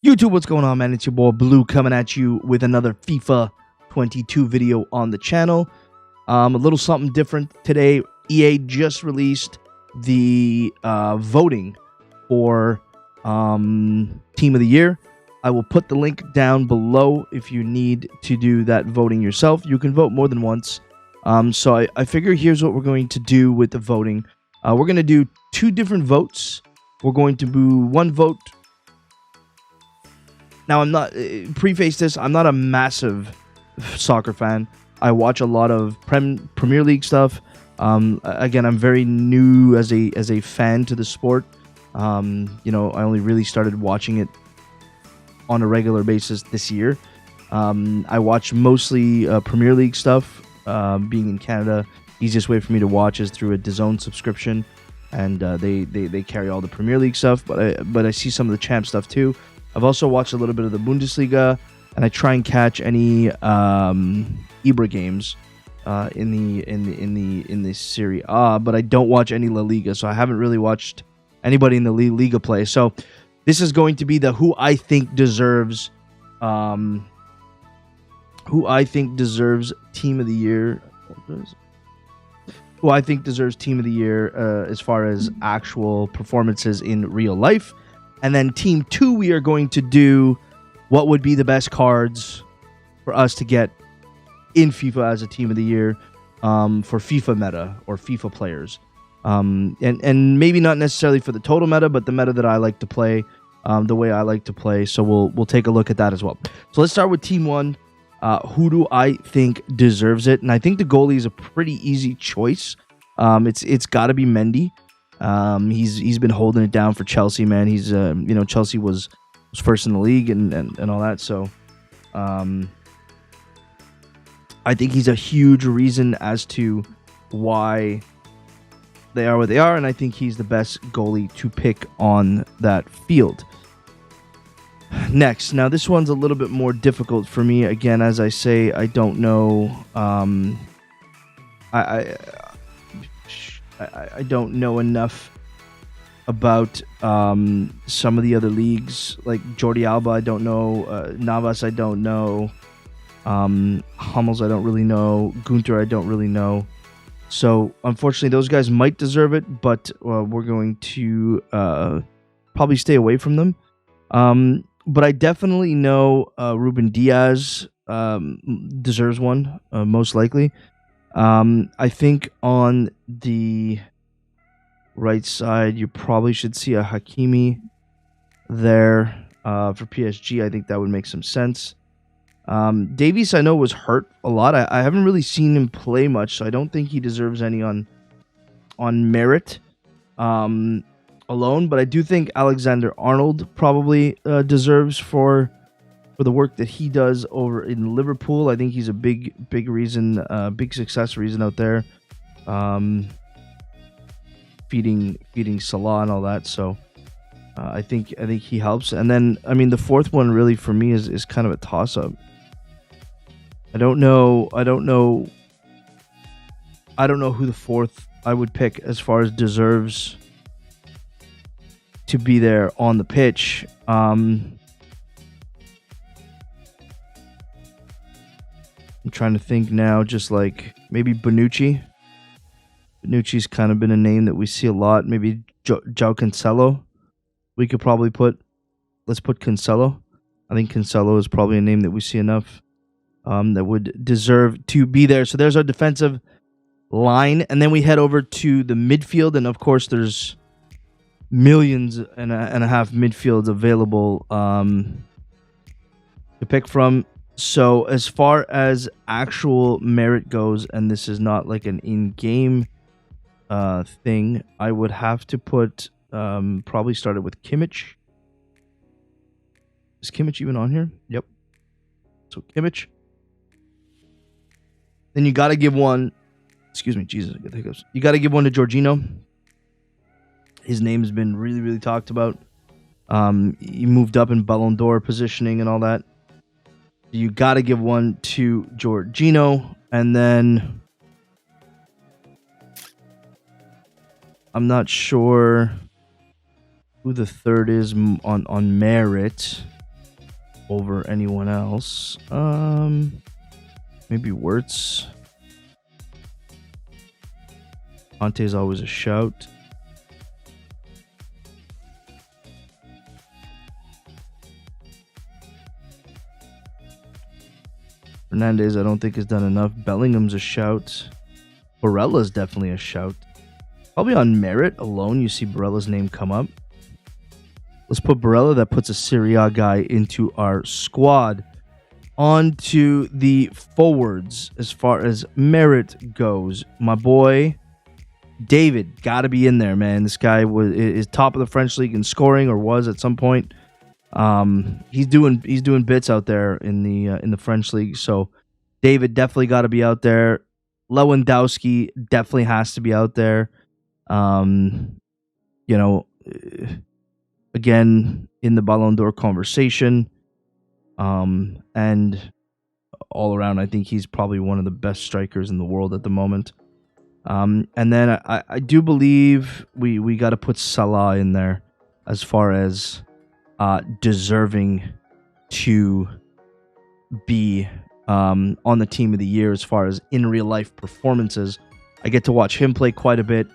YouTube, what's going on, man? It's your boy Blue coming at you with another FIFA 22 video on the channel. A little something different today. EA just released the voting for Team of the Year. I will put the link down below if you need to do that voting yourself. You can vote more than once. So I figure here's what we're going to do with the voting. We're going to do two different votes. We're going to do one vote. Now, I'm not, preface this, I'm not a massive soccer fan. I watch a lot of Premier League stuff. Again, I'm very new as a fan to the sport. You know, I only really started watching it on a regular basis this year. I watch mostly Premier League stuff. Being in Canada, easiest way for me to watch is through a DAZN subscription, and they carry all the Premier League stuff. But I see some of the champ stuff too. I've also watched a little bit of the Bundesliga, and I try and catch any Ibra games in the Serie A, but I don't watch any La Liga, so I haven't really watched anybody in the Liga play. So this is going to be the who I think deserves Team of the Year. Who I think deserves Team of the Year as far as actual performances in real life. And then Team 2, we are going to do what would be the best cards for us to get in FIFA as a Team of the Year for FIFA meta or FIFA players. And maybe not necessarily for the total meta, but the meta that I like to play, the way I like to play. So we'll take a look at that as well. So let's start with Team 1. Who do I think deserves it? And I think the goalie is a pretty easy choice. It's got to be Mendy. He's been holding it down for Chelsea, man. He's Chelsea was first in the league and all that. So I think he's a huge reason as to why they are what they are, and I think he's the best goalie to pick on that field. Next, now this one's a little bit more difficult for me. Again, as I say, I don't know. I don't know enough about some of the other leagues, like Jordi Alba. I don't know. Navas, I don't know. Hummels, I don't really know. Gunter, I don't really know. So, unfortunately, those guys might deserve it, but we're going to probably stay away from them. But I definitely know Ruben Diaz deserves one, most likely. I think on the right side, you probably should see a Hakimi there for PSG. I think that would make some sense. Davies, I know, was hurt a lot. I haven't really seen him play much, so I don't think he deserves any on merit alone. But I do think Alexander-Arnold probably deserves for the work that he does over in Liverpool. I think he's a big reason, big success reason out there, feeding Salah and all that. So I think he helps. And then, I mean, the fourth one really for me is kind of a toss up. I don't know who the fourth I would pick as far as deserves to be there on the pitch. I'm trying to think now, just like maybe Bonucci. Bonucci's kind of been a name that we see a lot. Maybe João Cancelo. We could probably let's put Cancelo. I think Cancelo is probably a name that we see enough that would deserve to be there. So there's our defensive line. And then we head over to the midfield. And of course, there's millions and a half midfields available to pick from. So as far as actual merit goes, and this is not like an in-game thing, I would have to put probably started with Kimmich. Is Kimmich even on here? Yep. So Kimmich. Then you got to give one. Excuse me, Jesus, I get the hiccups. You got to give one to Jorginho. His name has been really, really talked about. He moved up in Ballon d'Or positioning and all that. You got to give one to Jorginho, and then I'm not sure who the third is on merit. over anyone else. Maybe Wirtz. Conte is always a shout. Fernandez, I don't think has done enough. Bellingham's a shout. Barella's definitely a shout. Probably on merit alone, you see Barella's name come up. Let's put Barella. That puts a Serie A guy into our squad. On to the forwards as far as merit goes. My boy, David, got to be in there, man. This guy is top of the French league in scoring, or was at some point. He's doing bits out there in the French league. So David definitely got to be out there. Lewandowski definitely has to be out there. Again, in the Ballon d'Or conversation. And all around, I think he's probably one of the best strikers in the world at the moment. And then I do believe we got to put Salah in there as far as deserving to be on the team of the year as far as in real life performances. I get to watch him play quite a bit.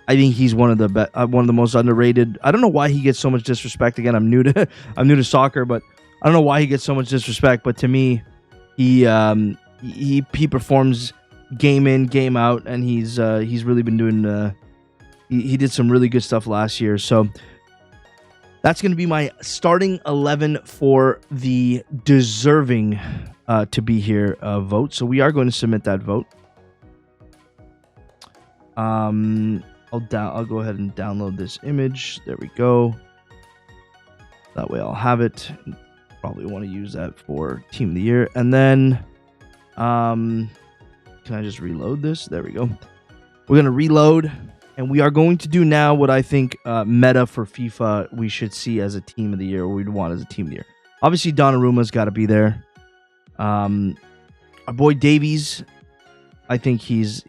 I think he's one of the most underrated. I don't know why he gets so much disrespect. Again, I'm new to soccer, but I don't know why he gets so much disrespect. But to me, he performs game in, game out, and he's really been doing. He did some really good stuff last year. So that's going to be my starting 11 for the deserving to be here vote. So we are going to submit that vote. I'll go ahead and download this image. There we go. That way I'll have it. Probably want to use that for Team of the Year. And then, can I just reload this? There we go. We're going to reload. And we are going to do now what I think meta for FIFA we should see as a Team of the Year, or we'd want as a Team of the Year. Obviously, Donnarumma's got to be there. Our boy Davies, I think he's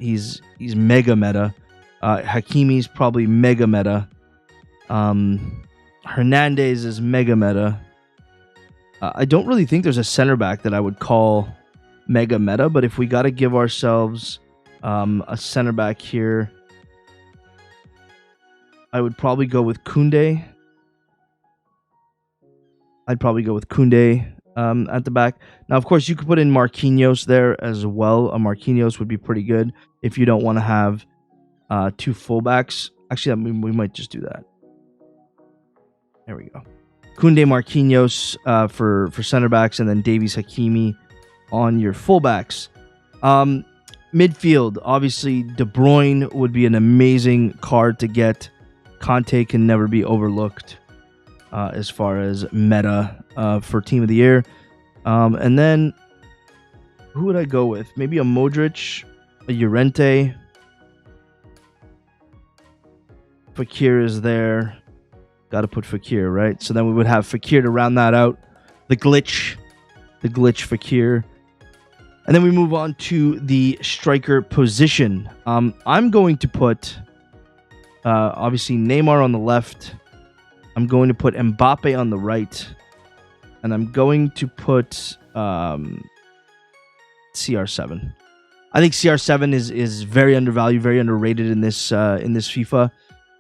mega meta. Hakimi's probably mega meta. Hernandez is mega meta. I don't really think there's a center back that I would call mega meta, but if we got to give ourselves a center back here, I would probably go with Koundé. I'd probably go with Koundé at the back. Now, of course, you could put in Marquinhos there as well. A Marquinhos would be pretty good if you don't want to have two fullbacks. Actually, we might just do that. There we go. Koundé, Marquinhos for center backs, and then Davies, Hakimi on your fullbacks. Midfield, obviously, De Bruyne would be an amazing card to get. Conte can never be overlooked as far as meta for Team of the Year. And then, who would I go with? Maybe a Modric, a Llorente. Fekir is there. Got to put Fekir, right? So then we would have Fekir to round that out. The glitch Fekir. And then we move on to the striker position. I'm going to put, obviously, Neymar on the left. I'm going to put Mbappe on the right. And I'm going to put CR7. I think CR7 is very undervalued, very underrated in this FIFA.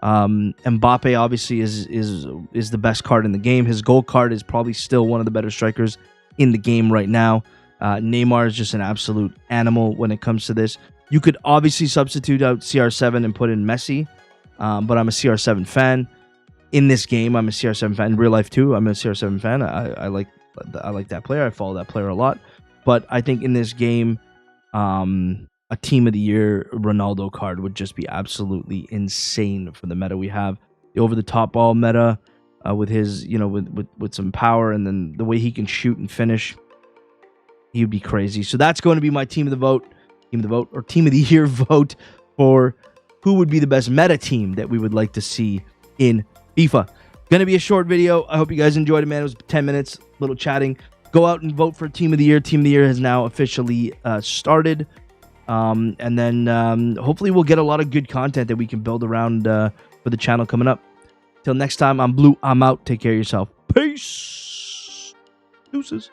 Mbappe obviously is the best card in the game. His gold card is probably still one of the better strikers in the game right now. Neymar is just an absolute animal when it comes to this. You could obviously substitute out CR7 and put in Messi, but I'm a CR7 fan. In this game, I'm a CR7 fan. In real life too, I'm a CR7 fan. I like that player. I follow that player a lot. But I think in this game, a Team of the Year Ronaldo card would just be absolutely insane for the meta we have. The over-the-top ball meta with his, with some power, and then the way he can shoot and finish, he would be crazy. So that's going to be my Team of the Year vote for who would be the best meta team that we would like to see in FIFA. Going to be a short video. I hope you guys enjoyed it, man. It was 10 minutes, little chatting. Go out and vote for Team of the Year. Team of the Year has now officially started. And then hopefully we'll get a lot of good content that we can build around for the channel coming up. Till next time, I'm Blue. I'm out. Take care of yourself. Peace. Deuces.